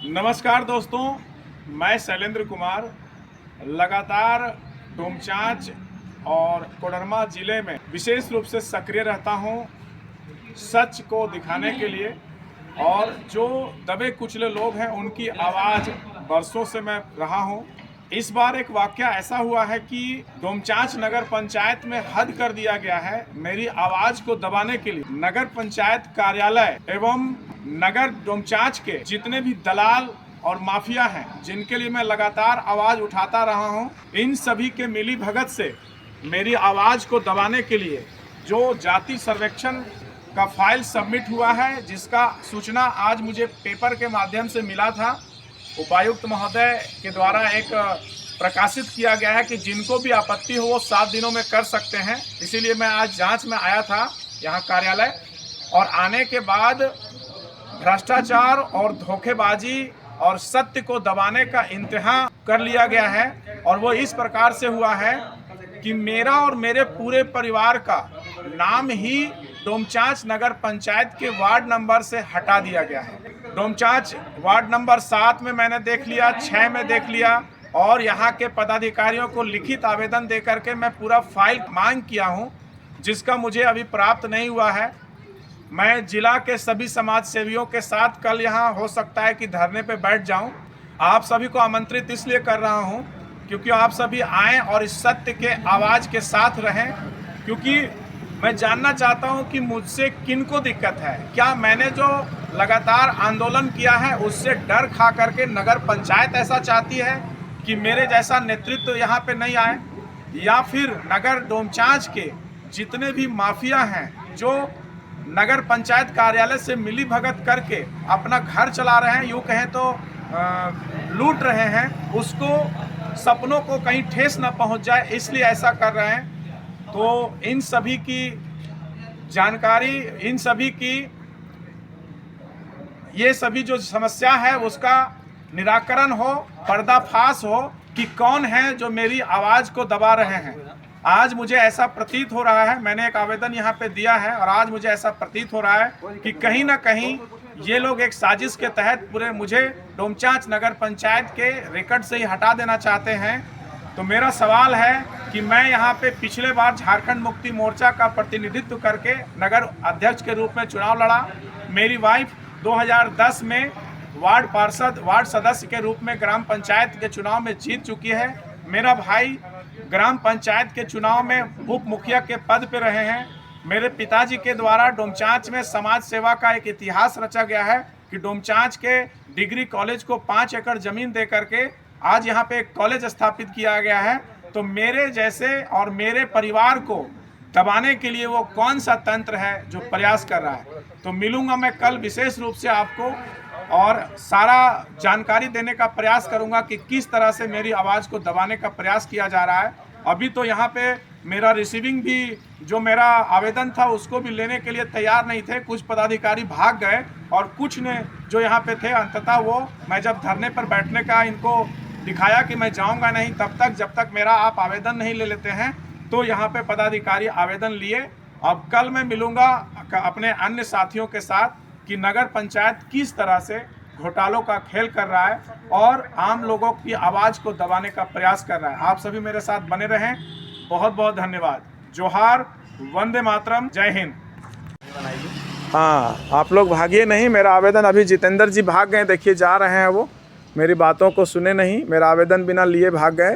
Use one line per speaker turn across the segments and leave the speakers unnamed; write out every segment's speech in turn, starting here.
नमस्कार दोस्तों, मैं शैलेंद्र कुमार लगातार डोमचांच और कोडरमा ज़िले में विशेष रूप से सक्रिय रहता हूं सच को दिखाने के लिए। और जो दबे कुचले लोग हैं उनकी आवाज़ बरसों से मैं रहा हूं। इस बार एक वाकया ऐसा हुआ है कि डोमचांच नगर पंचायत में हद कर दिया गया है मेरी आवाज़ को दबाने के लिए। नगर पंचायत कार्यालय एवं नगर डोमचांच के जितने भी दलाल और माफिया हैं जिनके लिए मैं लगातार आवाज़ उठाता रहा हूं, इन सभी के मिली भगत से मेरी आवाज़ को दबाने के लिए जो जाति सर्वेक्षण का फाइल सबमिट हुआ है, जिसका सूचना आज मुझे पेपर के माध्यम से मिला था, उपायुक्त महोदय के द्वारा एक प्रकाशित किया गया है कि जिनको भी आपत्ति हो वो 7 दिनों में कर सकते हैं। इसीलिए मैं आज जांच में आया था यहाँ कार्यालय, और आने के बाद भ्रष्टाचार और धोखेबाजी और सत्य को दबाने का इंतहा कर लिया गया है। और वो इस प्रकार से हुआ है कि मेरा और मेरे पूरे परिवार का नाम ही डोमचांच नगर पंचायत के वार्ड नंबर से हटा दिया गया है। डोमचांच वार्ड नंबर 7 में मैंने देख लिया, 6 में देख लिया, और यहाँ के पदाधिकारियों को लिखित आवेदन दे करके मैं पूरा फाइल मांग किया हूँ, जिसका मुझे अभी प्राप्त नहीं हुआ है। मैं जिला के सभी समाज सेवियों के साथ कल यहाँ हो सकता है कि धरने पे बैठ जाऊँ। आप सभी को आमंत्रित इसलिए कर रहा हूँ क्योंकि आप सभी आएँ और इस सत्य के आवाज़ के साथ रहें, क्योंकि मैं जानना चाहता हूं कि मुझसे किन को दिक्कत है। क्या मैंने जो लगातार आंदोलन किया है उससे डर खा करके नगर पंचायत ऐसा चाहती है कि मेरे जैसा नेतृत्व यहां पे नहीं आए, या फिर नगर डोमचांच के जितने भी माफिया हैं जो नगर पंचायत कार्यालय से मिली भगत करके अपना घर चला रहे हैं, यूँ कहें तो लूट रहे हैं, उसको सपनों को कहीं ठेस न पहुँच जाए इसलिए ऐसा कर रहे हैं। तो इन सभी की जानकारी, इन सभी की ये सभी जो समस्या है उसका निराकरण हो, पर्दाफाश हो कि कौन है जो मेरी आवाज़ को दबा रहे हैं। आज मुझे ऐसा प्रतीत हो रहा है, मैंने एक आवेदन यहाँ पे दिया है, और आज मुझे ऐसा प्रतीत हो रहा है कि कहीं ना कहीं ये लोग एक साजिश के तहत पूरे मुझे डोमचांच नगर पंचायत के रिकॉर्ड से ही हटा देना चाहते हैं। तो मेरा सवाल है कि मैं यहाँ पे पिछले बार झारखंड मुक्ति मोर्चा का प्रतिनिधित्व करके नगर अध्यक्ष के रूप में चुनाव लड़ा। मेरी वाइफ 2010 में वार्ड सदस्य के रूप में ग्राम पंचायत के चुनाव में जीत चुकी है। मेरा भाई ग्राम पंचायत के चुनाव में उप मुखिया के पद पे रहे हैं। मेरे पिताजी के द्वारा डोमचांच में समाज सेवा का एक इतिहास रचा गया है कि डोमचांच के डिग्री कॉलेज को 5 एकड़ जमीन दे करके आज यहाँ पे एक कॉलेज स्थापित किया गया है। तो मेरे जैसे और मेरे परिवार को दबाने के लिए वो कौन सा तंत्र है जो प्रयास कर रहा है। तो मिलूंगा मैं कल विशेष रूप से आपको, और सारा जानकारी देने का प्रयास करूंगा कि किस तरह से मेरी आवाज़ को दबाने का प्रयास किया जा रहा है। अभी तो यहाँ पे मेरा रिसीविंग भी, जो मेरा आवेदन था उसको भी लेने के लिए तैयार नहीं थे। कुछ पदाधिकारी भाग गए और कुछ ने जो यहाँ पे थे, अंततः वो, मैं जब धरने पर बैठने का इनको दिखाया कि मैं जाऊंगा नहीं तब तक जब तक मेरा आप आवेदन नहीं ले लेते हैं, तो यहाँ पे पदाधिकारी आवेदन लिए। अब कल मैं मिलूंगा अपने अन्य साथियों के साथ कि नगर पंचायत किस तरह से घोटालों का खेल कर रहा है और आम लोगों की आवाज़ को दबाने का प्रयास कर रहा है। आप सभी मेरे साथ बने रहें। बहुत बहुत धन्यवाद। जोहार, वंदे मातरम, जय हिंद। हाँ, आप लोग भागिए नहीं, मेरा आवेदन अभी जितेंद्र जी भाग गए, देखिए जा रहे हैं, वो मेरी बातों को सुने नहीं, मेरा आवेदन बिना लिए भाग गए।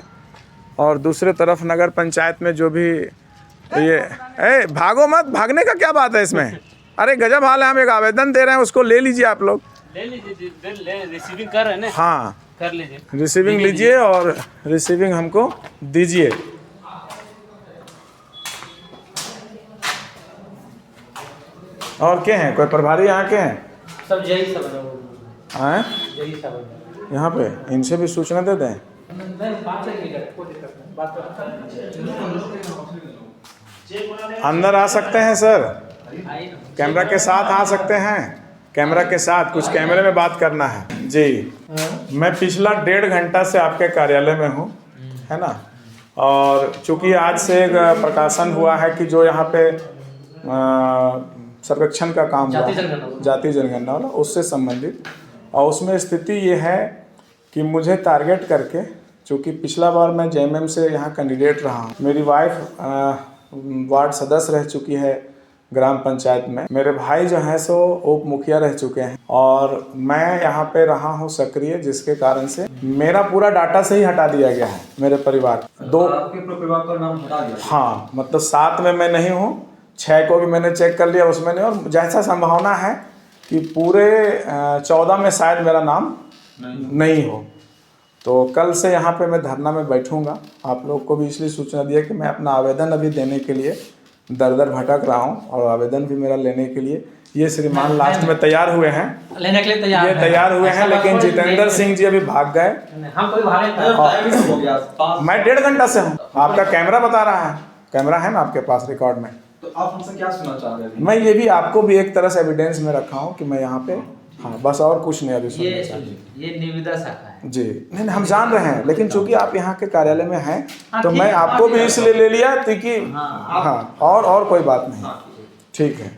और दूसरे तरफ नगर पंचायत में जो भी ये भागो मत, भागने का क्या बात है इसमें? अरे गजब हाल है, हम एक आवेदन दे रहे हैं, उसको ले लीजिए आप लोग।
ले लीजिए, रिसीविंग कर रहे हैं ना?
हाँ,
कर लीजिए,
रिसीविंग लीजिए और रिसीविंग हमको दीजिए। और क्या हैं, कोई प्रभारी यहाँ के हैं?
सब यही सब
हैं
यही सब
यहाँ पे, इनसे भी सूचना दे दें। अंदर आ सकते हैं सर, कैमरा के साथ आ सकते हैं, कैमरा के साथ कुछ कैमरे में बात करना है जी। मैं पिछला 1.5 घंटा से आपके कार्यालय में हूँ, है ना। और चूंकि आज से एक प्रकाशन हुआ है कि जो यहाँ पे सर्वेक्षण का काम हुआ, जाति जनगणना वाला, उससे संबंधित और उसमें स्थिति ये है कि मुझे टारगेट करके, चूँकि पिछला बार मैं जेएमएम से यहाँ कैंडिडेट रहा हूँ, मेरी वाइफ वार्ड सदस्य रह चुकी है ग्राम पंचायत में, मेरे भाई जो हैं सो उप मुखिया रह चुके हैं और मैं यहाँ पे रहा हूँ सक्रिय, जिसके कारण से मेरा पूरा डाटा से ही हटा दिया गया है मेरे परिवार।
आपके परिवार का नाम हटा दिया?
हाँ, मतलब 7 में मैं नहीं हूँ, 6 को भी मैंने चेक कर लिया, उसमें नहीं, और जैसा संभावना है कि पूरे 14 में शायद मेरा नाम नहीं हो। तो कल से यहाँ पे मैं धरना में बैठूंगा। आप लोग को भी इसलिए सूचना दिया कि मैं अपना आवेदन अभी देने के लिए दर दर भटक रहा हूँ और आवेदन भी मेरा लेने के लिए ये श्रीमान लास्ट में तैयार हुए हैं,
लेने के लिए तैयार
ये तैयार हुए हैं, लेकिन जितेंद्र सिंह जी अभी भाग गए।
हम कोई भागे
हो गया
मैं 1.5 घंटा से हूँ, आपका कैमरा बता रहा है, कैमरा है ना आपके पास रिकॉर्ड में।
तो आप हमसे क्या सुनना चाह रहे हैं?
मैं ये भी आपको भी एक तरह से एविडेंस में रखा हूँ कि मैं यहाँ पे, हाँ बस, और कुछ नहीं अभी सुनना चाहिए।
ये निविदा शाखा है
जी नहीं, हम जान रहे हैं, लेकिन चूंकि आप यहाँ के कार्यालय में हैं
हाँ,
तो
ठीक
मैं
है,
आपको भी इसलिए ले लिया कि
हाँ,
हाँ, और कोई बात नहीं, ठीक है।